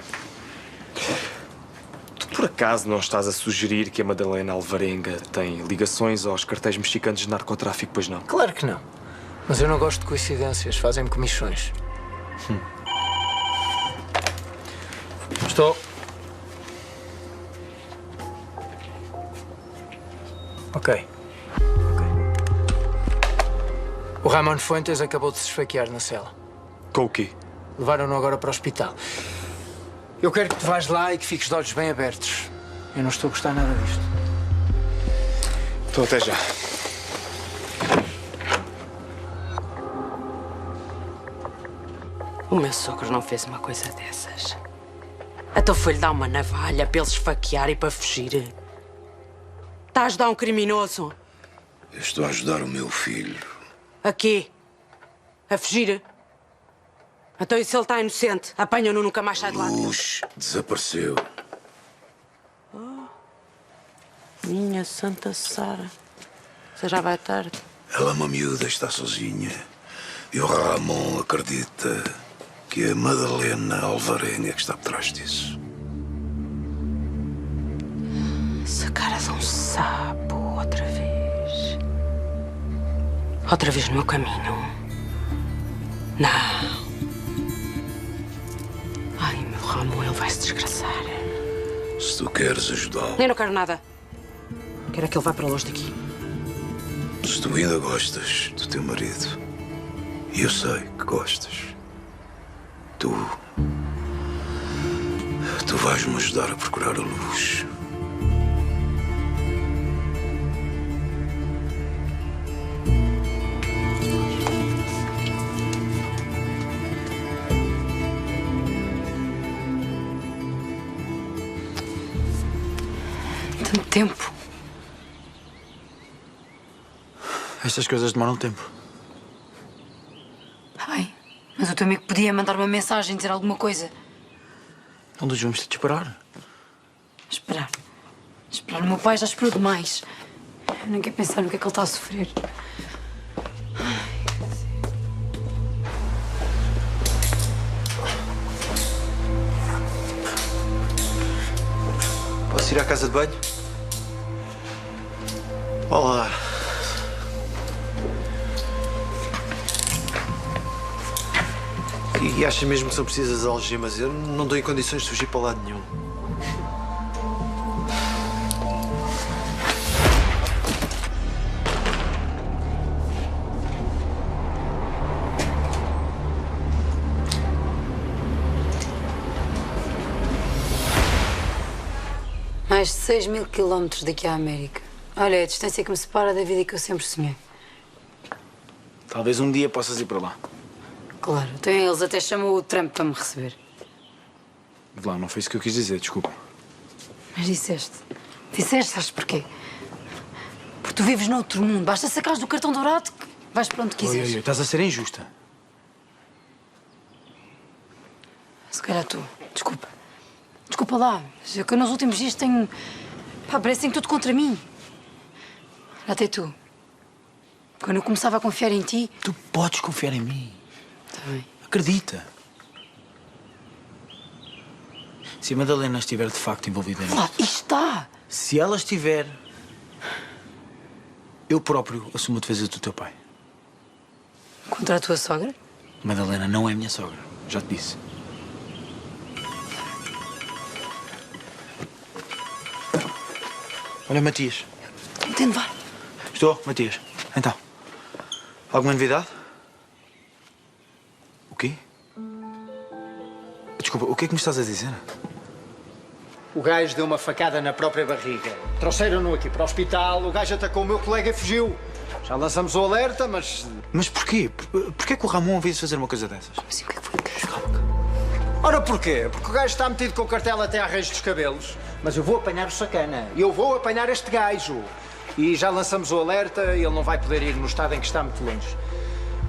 Tu por acaso não estás a sugerir que a Madalena Alvarenga tem ligações aos cartéis mexicanos de narcotráfico, pois não? Claro que não. Mas eu não gosto de coincidências, fazem-me comissões. Estou. Ok. O Ramon Fuentes acabou de se esfaquear na cela. Com o quê? Levaram-no agora para o hospital. Eu quero que tu vás lá e que fiques de olhos bem abertos. Eu não estou a gostar nada disto. Então até já. O meu sogro não fez uma coisa dessas. Então foi-lhe dar uma navalha para ele esfaquear e para fugir. Está a ajudar um criminoso. Eu estou a ajudar o meu filho. A quê? A fugir? Então e se ele está inocente? Apanham-no, nunca mais sai de lá. Luz desapareceu. Minha Santa Sara. Você já vai tarde. Ela é uma miúda, está sozinha. E o Ramon acredita que é a Madalena Alvarenga que está por trás disso. Essa cara de um sapo, outra vez. Outra vez no meu caminho. Não. Ai, meu Ramon, ele vai se desgraçar. Se tu queres ajudá-lo, Nem não quero nada. Quero é que ele vá para longe daqui. se tu ainda gostas do teu marido, e eu sei que gostas, tu vais-me ajudar a procurar a luz. Tanto tempo. Estas coisas demoram tempo. Está bem. Mas o teu amigo podia mandar uma mensagem, dizer alguma coisa. Onde os vamos ter de esperar? Esperar. Esperar. O meu pai já esperou demais. Eu nem quero pensar no que é que ele está a sofrer. Posso ir à casa de banho? Olá. E acha mesmo que são precisas de algemas? Eu não dou em condições de fugir para lado nenhum. Mais de 6.000 quilómetros daqui à América. Olha, é a distância que me separa da vida que eu sempre sonhei. Talvez um dia possas ir para lá. Claro, então eles até chamam o Trump para me receber. Lá, não foi isso que eu quis dizer, desculpa. Mas disseste. Disseste, sabes porquê? Porque tu vives noutro mundo. Basta sacares do cartão dourado que vais para onde quiseres. Oi, estás a ser injusta. Se calhar tu. Desculpa. Desculpa lá. Mas é que eu nos últimos dias tenho... Pá, parece que tenho tudo contra mim. Até tu. Quando eu começava a confiar em ti... Tu podes confiar em mim. Está bem. Acredita. Se a Madalena estiver de facto envolvida nisso... Ah, está! Se ela estiver... Eu próprio assumo a defesa do teu pai. Contra a tua sogra? Madalena não é minha sogra. Já te disse. Olha, Matias. Entendo, vá. Estou, Matias. Então, alguma novidade? O quê? Desculpa, o que é que me estás a dizer? O gajo deu uma facada na própria barriga. Trouxeram-no aqui para o hospital, o gajo atacou o meu colega e fugiu. Já lançamos o alerta, mas... Mas porquê? Porquê que o Ramon veio fazer uma coisa dessas? Mas o que é que foi? Ora, porquê? Porque o gajo está metido com o cartel até à raiz dos cabelos. mas eu vou apanhar o sacana. Eu vou apanhar este gajo. E já lançamos o alerta, ele não vai poder ir no estado em que está muito longe.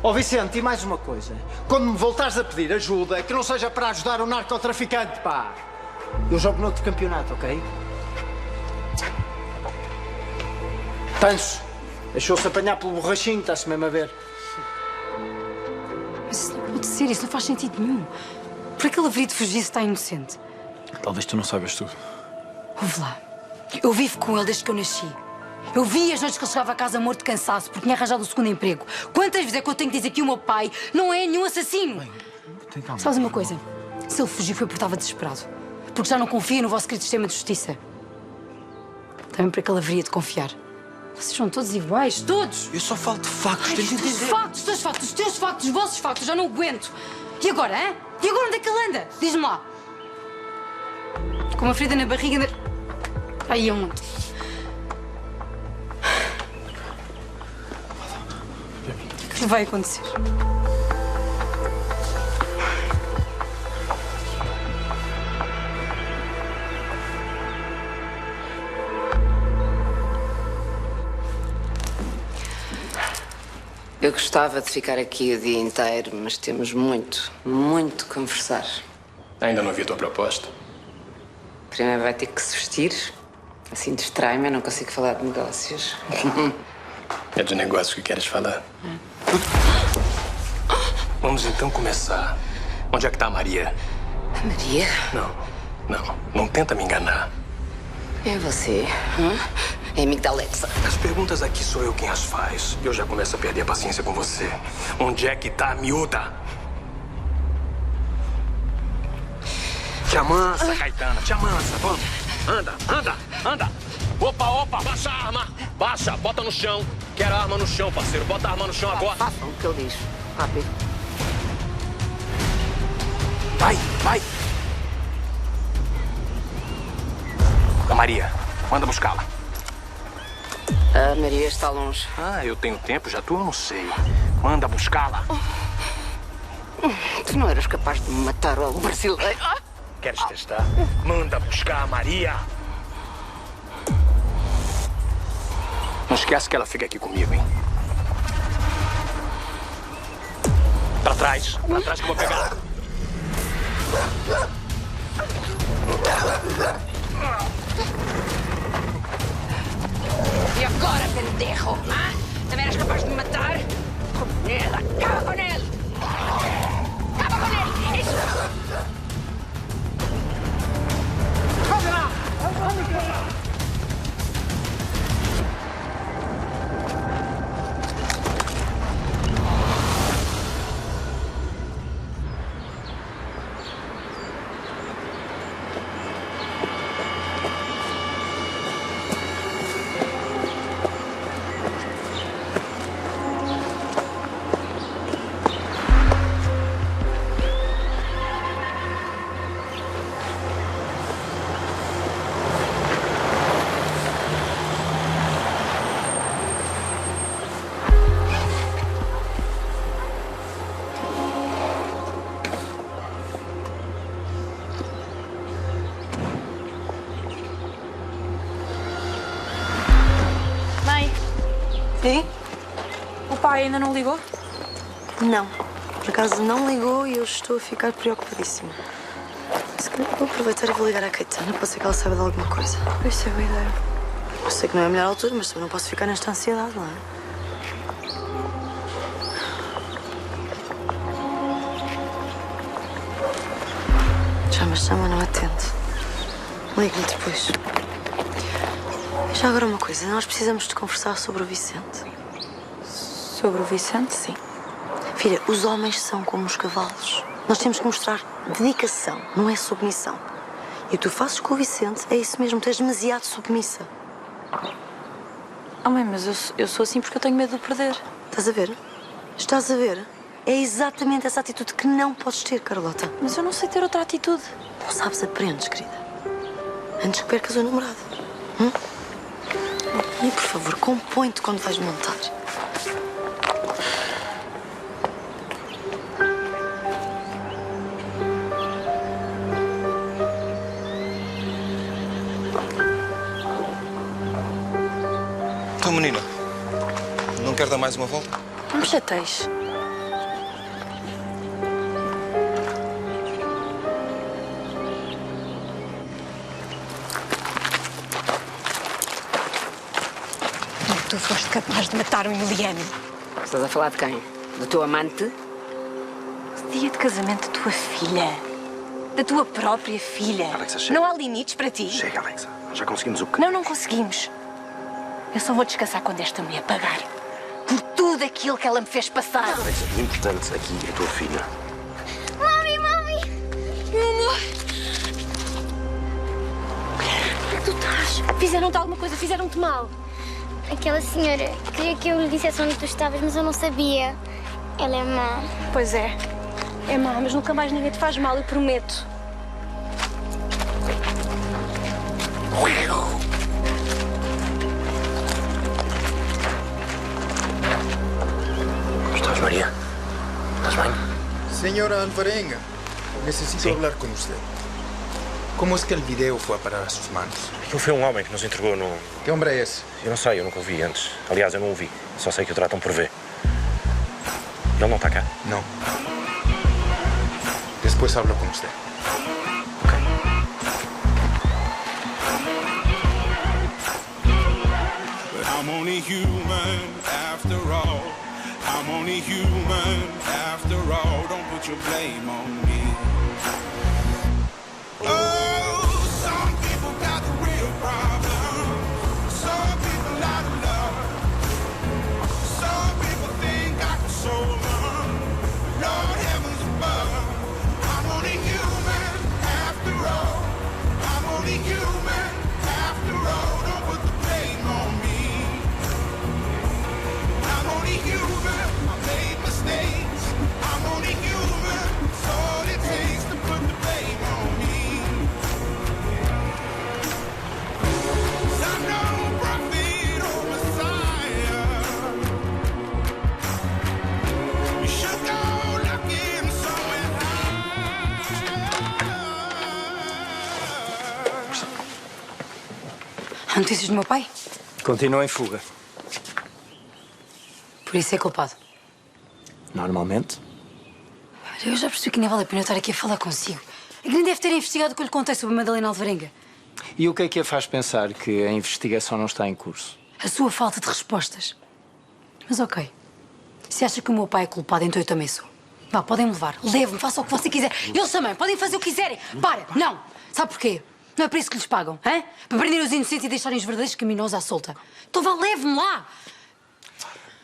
Ó Vicente, e mais uma coisa. Quando me voltares a pedir ajuda, que não seja para ajudar um narcotraficante, pá. Eu jogo noutro campeonato, ok? Tanso, deixou-se apanhar pelo borrachinho, está-se mesmo a ver. Mas isso não pode ser, isso não faz sentido nenhum. Por que ele haveria de fugir se está inocente? Talvez tu não saibas tudo. Ouve lá. Eu vivo com ele desde que eu nasci. Eu vi as noites que ele chegava a casa morto de cansaço porque tinha arranjado o segundo emprego. Quantas vezes é que eu tenho que dizer que o meu pai não é nenhum assassino? Tem calma. Sabes uma coisa? Se ele fugiu foi porque estava desesperado. Porque já não confia no vosso querido sistema de justiça. Também para que ele haveria de confiar. Vocês são todos iguais, todos! Eu só falo de factos, tens de entender. Factos, teus factos, os teus factos, os vossos factos, já não aguento. E agora, hein? E agora onde é que ele anda? Diz-me lá. Com uma ferida na barriga... Aí onde? O que vai acontecer? Eu gostava de ficar aqui o dia inteiro, mas temos muito que conversar. Ainda não vi a tua proposta. Primeiro vai ter que se vestir. Assim distrai-me, eu não consigo falar de negócios. É de negócio que queres falar? Vamos então começar. Onde é que tá a Maria? A Maria? Não tenta me enganar. É você, é amigo da Alexa. As perguntas aqui sou eu quem as faz. Eu já começo a perder a paciência com você. Onde é que tá a miúda? Te amansa, Caetana, te amansa, vamos. Anda. Opa, baixa a arma. Baixa, bota no chão. Quero a arma no chão, parceiro. Bota a arma no chão agora. Façam o que eu digo. Rápido. Vai. A Maria, manda buscá-la. A Maria está longe. Eu tenho tempo, já tu eu não sei. Manda buscá-la. Tu não eras capaz de me matar o brasileiro. Queres testar? Manda buscar a Maria. Não esquece que ela fica aqui comigo, hein? Pra trás que eu vou pegar. E agora, pendejo? Também eras capaz de me matar? Acaba com ele! Acaba com ele! Isso! E? O pai ainda não ligou? Não. Por acaso não ligou e eu estou a ficar preocupadíssima. Se calhar vou aproveitar e vou ligar à Caetana. Pode ser que ela saiba de alguma coisa. Isso é boa ideia. Eu sei que não é a melhor altura, mas também não posso ficar nesta ansiedade, não é? Chama, não atende. Ligue-lhe depois. E já agora uma coisa, nós precisamos de conversar sobre o Vicente. Sobre o Vicente? Sim. Filha, os homens são como os cavalos. Nós temos que mostrar dedicação, não é submissão. E o que tu fazes com o Vicente é isso mesmo, tu és demasiado submissa. Mãe, mas eu sou assim porque eu tenho medo de o perder. Estás a ver? Estás a ver? É exatamente essa atitude que não podes ter, Carlota. Mas eu não sei ter outra atitude. Não sabes, aprendes, querida. Antes que percas o namorado. E, por favor, compõe-te quando vais montar. Não quer dar mais uma volta? Não me chateis. Tu foste capaz de matar o Emiliano. Estás a falar de quem? Do teu amante? Dia de casamento da tua filha. Da tua própria filha. Alexa, chega. Não há limites para ti? Chega, Alexa. Já conseguimos o que? Não, não conseguimos. Eu só vou descansar quando esta mulher pagar por tudo aquilo que ela me fez passar. Alexa, o importante aqui é a tua filha. Mami, mami! Meu amor! Onde é que tu estás? Fizeram-te alguma coisa? Fizeram-te mal? Aquela senhora queria que eu lhe dissesse onde tu estavas, mas eu não sabia. Ela é má. Pois é. É má, mas nunca mais ninguém te faz mal, eu prometo. Como estás, Maria? ¿Estás bem? Señora Alvarenga, necesito hablar con usted. ¿Cómo es que el video fue a parar a sus manos? Aquilo foi um homem que nos entregou no... ¿Qué hombre é esse? Eu não sei, eu nunca o vi antes. Aliás, eu não o vi. Só sei que o tratam por ver. Ele não está cá? No. Después hablo con usted. But I'm only human after all. I'm only human after all. Don't put your blame on me. Oh, some people got the real problem. Some people out of love. Some people think I can solve them. Lord heavens above. I'm only human after all. I'm only human after all. Don't put the blame on me. I'm only human. I made mistakes. I'm only human. It's all it takes to put the blame on me. 'Cause I'm no prophet or Messiah. You should go looking somewhere Há notícias do meu pai? Continua em fuga. Por isso é culpado. Normalmente. Olha, eu já percebi que nem vale a pena eu estar aqui a falar consigo. É que nem deve ter investigado o que eu lhe contei sobre a Madalena Alvarenga. E o que a faz pensar que a investigação não está em curso? A sua falta de respostas. Mas ok. Se acha que o meu pai é culpado, então eu também sou. Vá, podem-me levar. Leve-me, faça o que você quiser. Eles também, podem fazer o que quiserem. Para, não. Sabe porquê? Não é para isso que lhes pagam, hã? Para prender os inocentes e deixarem os verdadeiros criminosos à solta. Então vá, leve-me lá.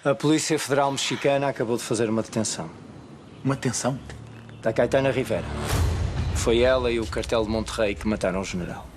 A Polícia Federal Mexicana acabou de fazer uma detenção. Uma detenção? Da Caetana Rivera. Foi ela e o cartel de Monterrey que mataram o general.